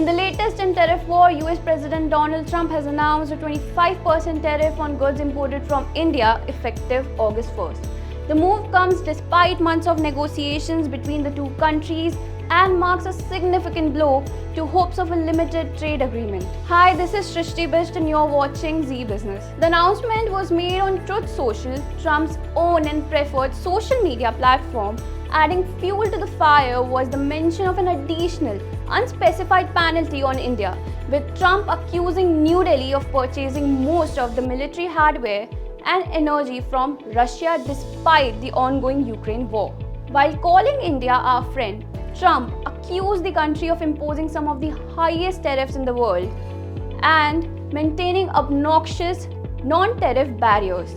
In the latest tariff war, US President Donald Trump has announced a 25% tariff on goods imported from India effective August 1st. The move comes despite months of negotiations between the two countries and marks a significant blow to hopes of a limited trade agreement. Hi, this is Shrishti Bisht and you're watching Zee Business. The announcement was made on Truth Social, Trump's own and preferred social media platform. Adding fuel to the fire was the mention of an additional, unspecified penalty on India, with Trump accusing New Delhi of purchasing most of the military hardware and energy from Russia despite the ongoing Ukraine war. While calling India our friend, Trump accused the country of imposing some of the highest tariffs in the world and maintaining obnoxious non-tariff barriers.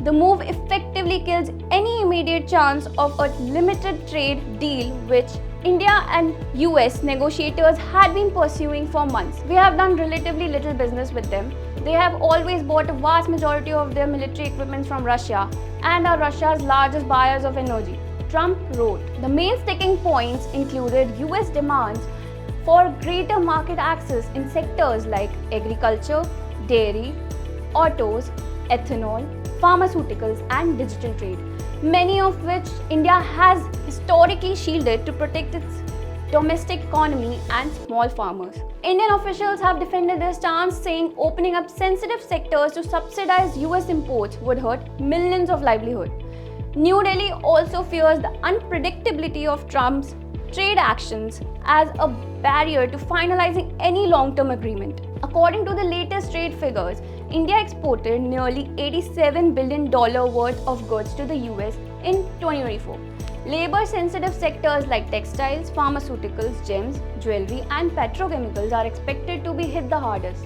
The move effectively kills any immediate chance of a limited trade deal which India and US negotiators had been pursuing for months. We have done relatively little business with them. They have always bought a vast majority of their military equipment from Russia and are Russia's largest buyers of energy. Trump wrote, the main sticking points included US demands for greater market access in sectors like agriculture, dairy, autos, ethanol, pharmaceuticals and digital trade, many of which India has historically shielded to protect its domestic economy and small farmers. Indian officials have defended their stance, saying opening up sensitive sectors to subsidize US imports would hurt millions of livelihoods. New Delhi also fears the unpredictability of Trump's trade actions as a barrier to finalizing any long-term agreement. According to the latest trade figures, India exported nearly $87 billion worth of goods to the US in 2024. Labor-sensitive sectors like textiles, pharmaceuticals, gems, jewelry and petrochemicals are expected to be hit the hardest.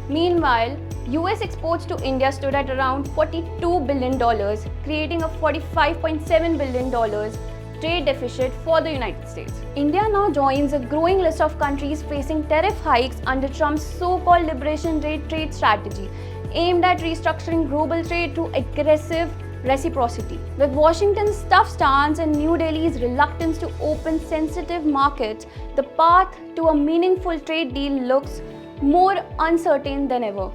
Meanwhile, US exports to India stood at around $42 billion, creating a $45.7 billion trade deficit for the United States. India now joins a growing list of countries facing tariff hikes under Trump's so-called Liberation Day trade strategy, aimed at restructuring global trade through aggressive reciprocity. With Washington's tough stance and New Delhi's reluctance to open sensitive markets, the path to a meaningful trade deal looks more uncertain than ever.